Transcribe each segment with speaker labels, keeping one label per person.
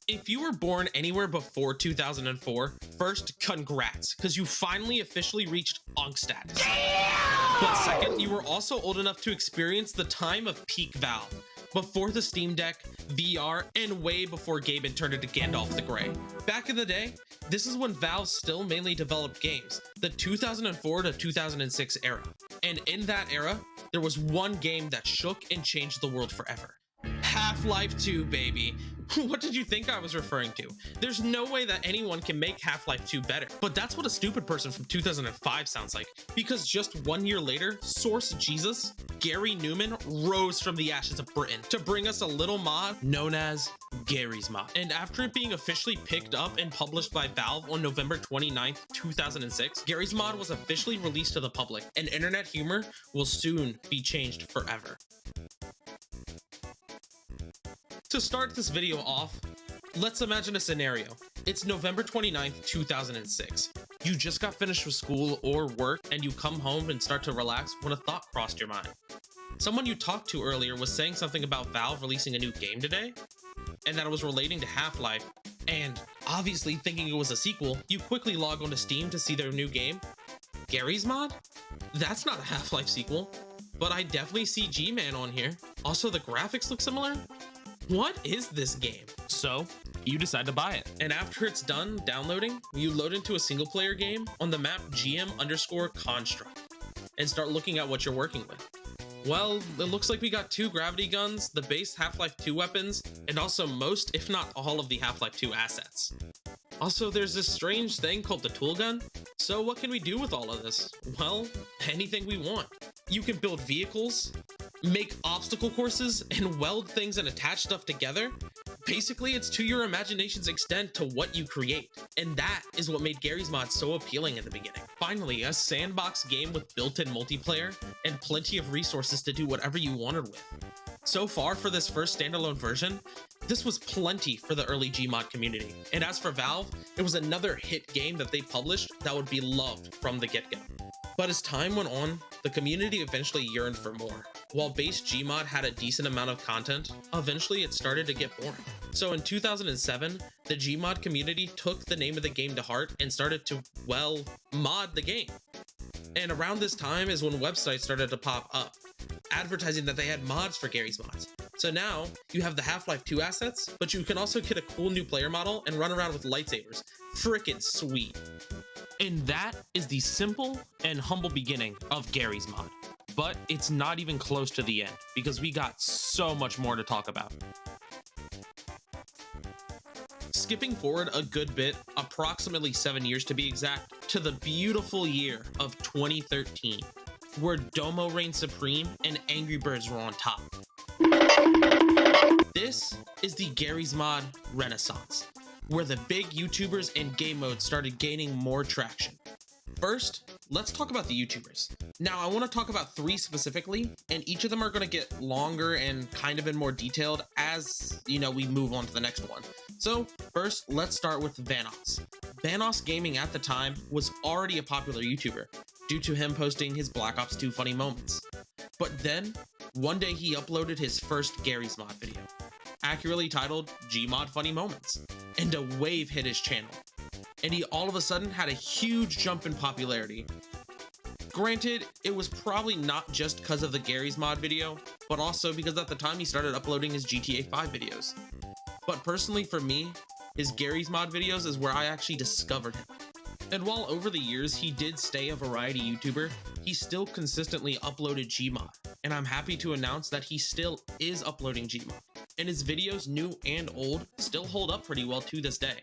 Speaker 1: If you were born anywhere before 2004, first, congrats, because you finally officially reached Unk status. But second, you were also old enough to experience the time of peak Valve, before the Steam Deck, VR, and way before Gaben turned into Gandalf the Grey. Back in the day, this is when Valve still mainly developed games, the 2004 to 2006 era. And in that era, there was one game that shook and changed the world forever. Half-Life 2, baby. What did you think I was referring to? There's no way that anyone can make Half-Life 2 better. But that's what a stupid person from 2005 sounds like. Because just 1 year later, Source Jesus, Garry Newman, rose from the ashes of Britain to bring us a little mod known as Garry's Mod. And after it being officially picked up and published by Valve on November 29th, 2006, Garry's Mod was officially released to the public, and internet humor will soon be changed forever. To start this video off, let's imagine a scenario. It's November 29th, 2006. You just got finished with school or work and you come home and start to relax when a thought crossed your mind. Someone you talked to earlier was saying something about Valve releasing a new game today, and that it was relating to Half-Life, and obviously thinking it was a sequel, you quickly log onto Steam to see their new game. Garry's Mod? That's not a Half-Life sequel, but I definitely see G-Man on here. Also, the graphics look similar. What is this game?
Speaker 2: So, you decide to buy it.
Speaker 1: And after it's done downloading, you load into a single player game on the map GM_construct and start looking at what you're working with. Well, it looks like we got 2 gravity guns, the base Half-Life 2 weapons, and also most, if not all, of the Half-Life 2 assets. Also, there's this strange thing called the tool gun. So what can we do with all of this? Well, anything we want. You can build vehicles, make obstacle courses, and weld things and attach stuff together. Basically, it's to your imagination's extent to what you create. And that is what made Garry's Mod so appealing in the beginning. Finally, a sandbox game with built-in multiplayer and plenty of resources to do whatever you wanted with. So far for this first standalone version, this was plenty for the early Gmod community. And as for Valve, it was another hit game that they published that would be loved from the get-go. But as time went on, the community eventually yearned for more. While base Gmod had a decent amount of content, eventually it started to get boring. So in 2007, the Gmod community took the name of the game to heart and started to, well, mod the game. And around this time is when websites started to pop up, advertising that they had mods for Garry's Mods. So now, you have the Half-Life 2 assets, but you can also get a cool new player model and run around with lightsabers. Frickin' sweet.
Speaker 2: And that is the simple and humble beginning of Garry's Mod. But it's not even close to the end, because we got so much more to talk about.
Speaker 1: Skipping forward a good bit, approximately 7 years to be exact, to the beautiful year of 2013, where Domo reigned supreme and Angry Birds were on top. This is the Garry's Mod Renaissance, where the big YouTubers and game modes started gaining more traction. First, let's talk about the YouTubers. Now, I want to talk about 3 specifically, and each of them are going to get longer and kind of in more detailed as, we move on to the next one. So, first, let's start with Vanoss. Vanoss Gaming at the time was already a popular YouTuber, due to him posting his Black Ops 2 funny moments. But then, one day he uploaded his first Garry's Mod video, accurately titled Gmod Funny Moments, and a wave hit his channel. And he all of a sudden had a huge jump in popularity. Granted, it was probably not just because of the Garry's Mod video, but also because at the time he started uploading his GTA 5 videos. But personally for me, his Garry's Mod videos is where I actually discovered him. And while over the years he did stay a variety YouTuber, he still consistently uploaded Gmod. And I'm happy to announce that he still is uploading Gmod. And his videos, new and old, still hold up pretty well to this day.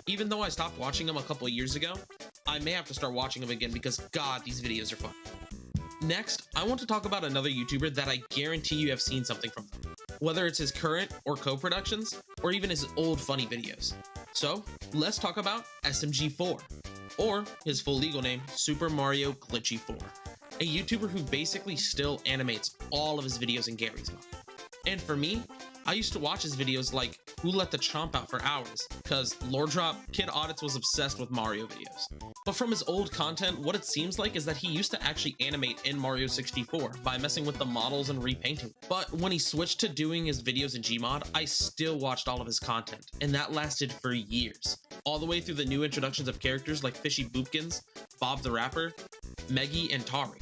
Speaker 1: Even though I stopped watching him a couple years ago, I may have to start watching him again because god, these videos are fun. Next, I want to talk about another YouTuber that I guarantee you have seen something from them, whether it's his current or co-productions, or even his old funny videos. So, let's talk about SMG4, or his full legal name, Super Mario Glitchy 4, a YouTuber who basically still animates all of his videos in Garry's Mod. And for me, I used to watch his videos like Who Let the Chomp Out for hours, cause Lore Drop, Kid Audits was obsessed with Mario videos. But from his old content, what it seems like is that he used to actually animate in Mario 64 by messing with the models and repainting. But when he switched to doing his videos in Gmod, I still watched all of his content, and that lasted for years. All the way through the new introductions of characters like Fishy Boopkins, Bob the Rapper, Meggy, and Tari.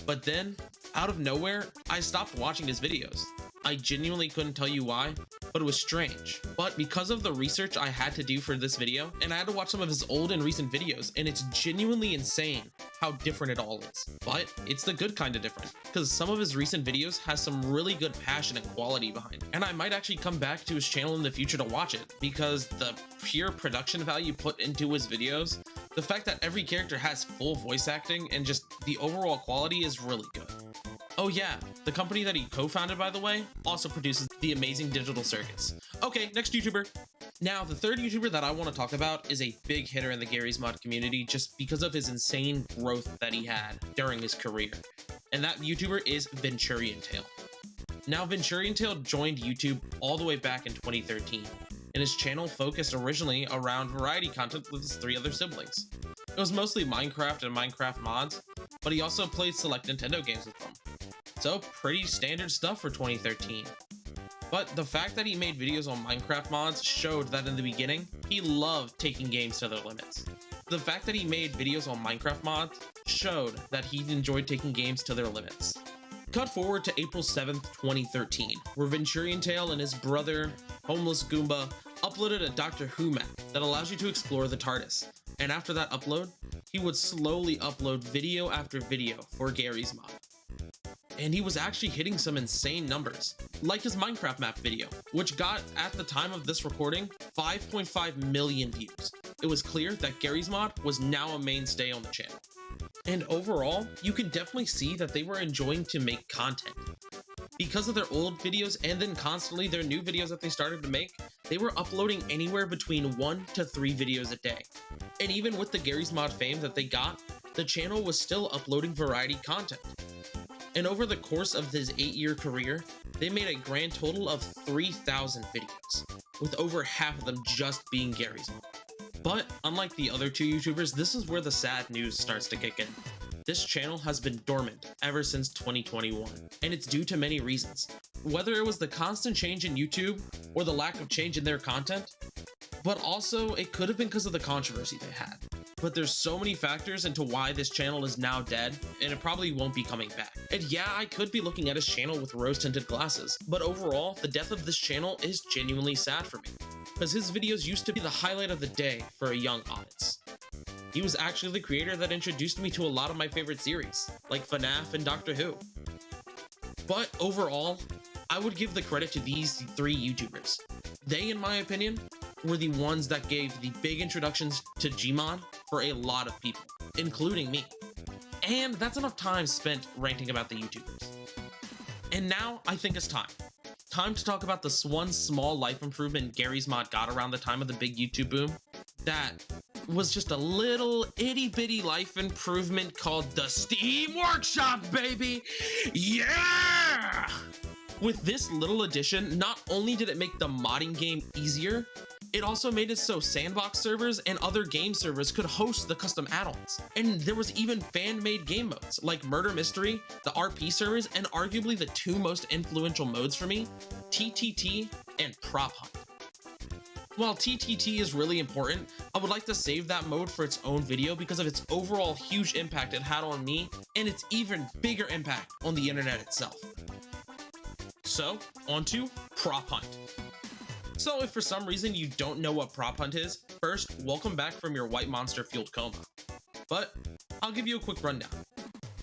Speaker 1: But then, out of nowhere, I stopped watching his videos. I genuinely couldn't tell you why, but it was strange. But because of the research I had to do for this video, and I had to watch some of his old and recent videos, and it's genuinely insane how different it all is. But it's the good kind of different, because some of his recent videos has some really good passion and quality behind it. And I might actually come back to his channel in the future to watch it, because the pure production value put into his videos, the fact that every character has full voice acting, and just the overall quality is really good. Oh yeah, the company that he co-founded, by the way, also produces the amazing Digital Circus. Okay, next YouTuber. Now, the third YouTuber that I want to talk about is a big hitter in the Garry's Mod community just because of his insane growth that he had during his career. And that YouTuber is Venturion Tale. Now, Venturion Tale joined YouTube all the way back in 2013, and his channel focused originally around variety content with his 3 other siblings. It was mostly Minecraft and Minecraft mods, but he also played select Nintendo games with them. So pretty standard stuff for 2013. But the fact that he made videos on Minecraft mods showed that in the beginning, he loved taking games to their limits. The fact that he made videos on Minecraft mods showed that he enjoyed taking games to their limits. Cut forward to April 7th, 2013, where Venturion Tale and his brother, Homeless Goomba, uploaded a Doctor Who map that allows you to explore the TARDIS. And after that upload, he would slowly upload video after video for Garry's Mod. And he was actually hitting some insane numbers, like his Minecraft map video, which got, at the time of this recording, 5.5 million views. It was clear that Garry's Mod was now a mainstay on the channel. And overall, you can definitely see that they were enjoying to make content. Because of their old videos and then constantly their new videos that they started to make, they were uploading anywhere between 1 to 3 videos a day. And even with the Garry's Mod fame that they got, the channel was still uploading variety content. And over the course of his 8-year career, they made a grand total of 3,000 videos, with over half of them just being Garry's Mod. But unlike the other 2 YouTubers, this is where the sad news starts to kick in. This channel has been dormant ever since 2021, and it's due to many reasons. Whether it was the constant change in YouTube or the lack of change in their content, but also it could have been because of the controversy they had. But there's so many factors into why this channel is now dead, and it probably won't be coming back. And yeah, I could be looking at his channel with rose-tinted glasses, but overall, the death of this channel is genuinely sad for me, because his videos used to be the highlight of the day for a young audience. He was actually the creator that introduced me to a lot of my favorite series, like FNAF and Doctor Who. But overall, I would give the credit to these 3 YouTubers. They, in my opinion, were the ones that gave the big introductions to Gmod for a lot of people, including me. And that's enough time spent ranting about the YouTubers. And now I think it's time. Time to talk about this one small life improvement Garry's Mod got around the time of the big YouTube boom. That was just a little itty bitty life improvement called the Steam Workshop, baby! Yeah! With this little addition, not only did it make the modding game easier, it also made it so sandbox servers and other game servers could host the custom add-ons. And there was even fan-made game modes like Murder Mystery, the RP servers, and arguably the 2 most influential modes for me, TTT and Prop Hunt. While TTT is really important, I would like to save that mode for its own video because of its overall huge impact it had on me and its even bigger impact on the internet itself. So, on to Prop Hunt. So if for some reason you don't know what Prop Hunt is, first, welcome back from your white monster fueled coma. But I'll give you a quick rundown.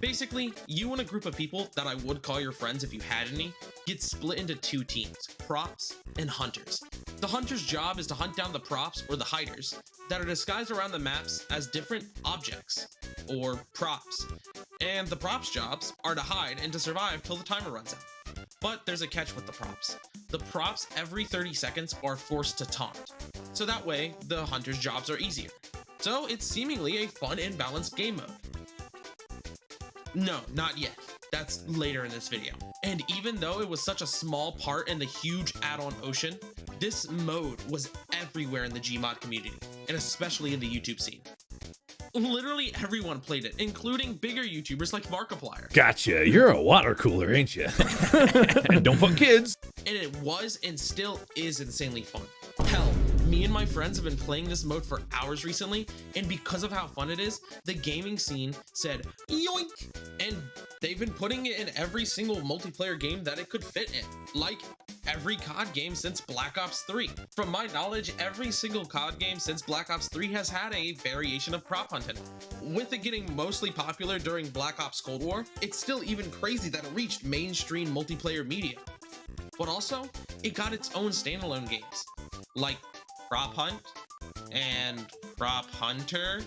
Speaker 1: Basically, you and a group of people that I would call your friends if you had any, get split into 2 teams, props and hunters. The hunter's job is to hunt down the props, or the hiders, that are disguised around the maps as different objects, or props. And the props' jobs are to hide and to survive till the timer runs out. But there's a catch with the props. The props every 30 seconds are forced to taunt, so that way the hunter's jobs are easier. So it's seemingly a fun and balanced game mode. No, not yet. That's later in this video. And even though it was such a small part in the huge add-on ocean, this mode was everywhere in the Gmod community, and especially in the YouTube scene. Literally everyone played it, including bigger YouTubers like Markiplier.
Speaker 3: Gotcha, you're a water cooler, ain't you? And don't fuck kids.
Speaker 1: And it was and still is insanely fun. Hell, me and my friends have been playing this mode for hours recently, and because of how fun it is, the gaming scene said yoink, and they've been putting it in every single multiplayer game that it could fit in, like every COD game since Black Ops 3. From my knowledge, every single COD game since Black Ops 3 has had a variation of prop hunting. With it getting mostly popular during Black Ops Cold War, it's still even crazy that it reached mainstream multiplayer media. But also, it got its own standalone games, like Prop Hunt and Prop Hunter.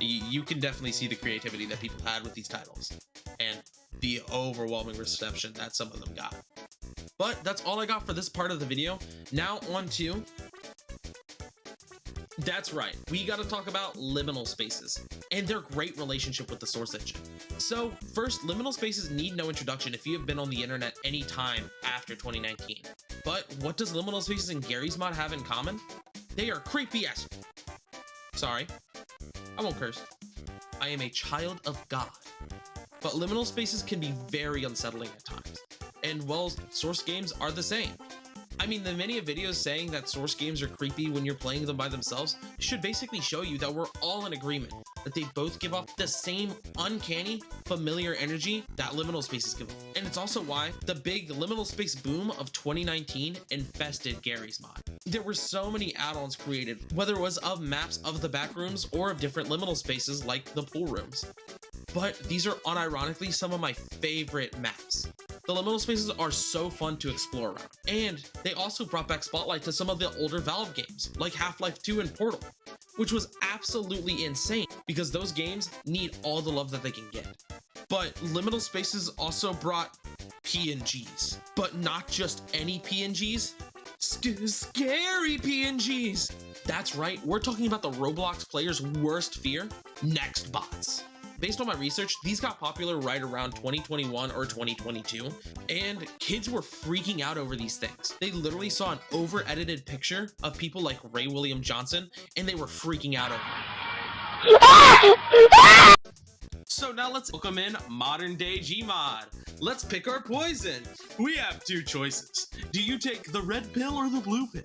Speaker 1: You can definitely see the creativity that people had with these titles, and the overwhelming reception that some of them got. But that's all I got for this part of the video. Now on to... That's right, we gotta talk about liminal spaces and their great relationship with the source engine. So first, liminal spaces need no introduction if you have been on the internet any time after 2019. But what does liminal spaces and Garry's Mod have in common? They are creepy as... Sorry, I won't curse. I am a child of God. But liminal spaces can be very unsettling at times. And well, source games are the same. I mean, the many videos saying that source games are creepy when you're playing them by themselves should basically show you that we're all in agreement that they both give off the same uncanny, familiar energy that liminal spaces give off. And it's also why the big liminal space boom of 2019 infested Garry's Mod. There were so many add-ons created, whether it was of maps of the back rooms or of different liminal spaces like the pool rooms. But these are unironically some of my favorite maps. The liminal spaces are so fun to explore around, and they also brought back spotlight to some of the older Valve games, like Half-Life 2 and Portal, which was absolutely insane because those games need all the love that they can get. But liminal spaces also brought PNGs, but not just any PNGs, scary PNGs. That's right, we're talking about the Roblox player's worst fear, next bots. Based on my research, these got popular right around 2021 or 2022, and kids were freaking out over these things. They literally saw an over-edited picture of people like Ray William Johnson, and they were freaking out over it. So now let's welcome in modern day Gmod. Let's pick our poison. We have two choices. Do you take the red pill or the blue pill?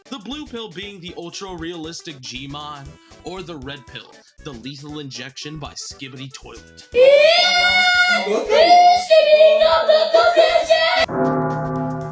Speaker 1: The blue pill being the ultra-realistic Gmod, or the red pill, the lethal injection by Skibbity Toilet.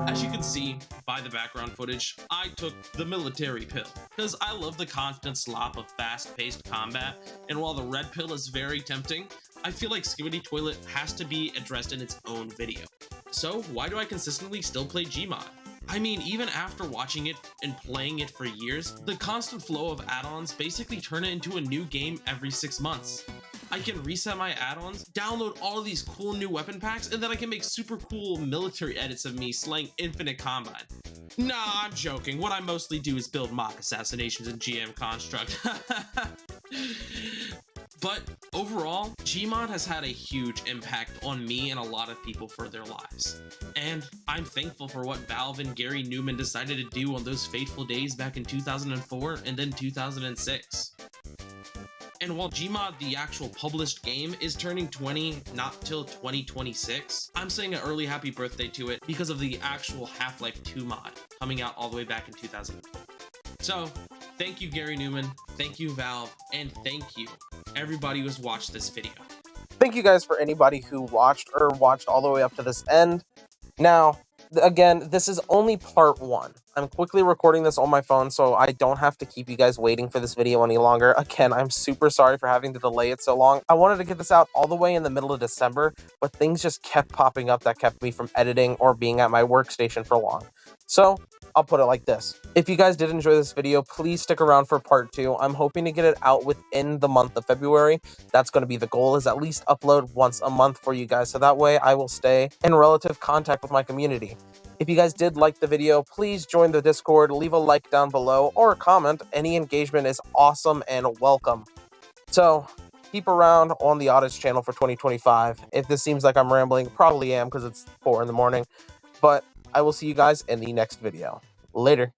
Speaker 1: As you can see by the background footage, I took the military pill, because I love the constant slop of fast-paced combat, and while the red pill is very tempting, I feel like Skibbity Toilet has to be addressed in its own video. So why do I consistently still play Gmod? I mean, even after watching it and playing it for years, the constant flow of add-ons basically turn it into a new game every 6 months. I can reset my add-ons, download all of these cool new weapon packs, and then I can make super cool military edits of me slaying infinite combat. Nah, I'm joking. What I mostly do is build mock assassinations in GM Construct. But overall, Gmod has had a huge impact on me and a lot of people for their lives. And I'm thankful for what Valve and Garry Newman decided to do on those fateful days back in 2004 and then 2006. And while Gmod, the actual published game, is turning 20 not till 2026, I'm saying an early happy birthday to it because of the actual Half-Life 2 mod coming out all the way back in 2004. So, thank you Garry Newman, thank you Valve, and thank you everybody who's watched this video.
Speaker 4: Thank you guys for anybody who watched all the way up to this end. Now, again, this is only part 1. I'm quickly recording this on my phone so I don't have to keep you guys waiting for this video any longer. Again, I'm super sorry for having to delay it so long. I wanted to get this out all the way in the middle of December, but things just kept popping up that kept me from editing or being at my workstation for long. So, I'll put it like this. If you guys did enjoy this video, please stick around for part 2. I'm hoping to get it out within the month of February. That's going to be the goal, is at least upload once a month for you guys, so that way I will stay in relative contact with my community. If you guys did like the video, please join the Discord, leave a like down below, or a comment. Any engagement is awesome and welcome. So, keep around on the Audits channel for 2025. If this seems like I'm rambling, probably am because it's 4 in the morning. But I will see you guys in the next video. Later.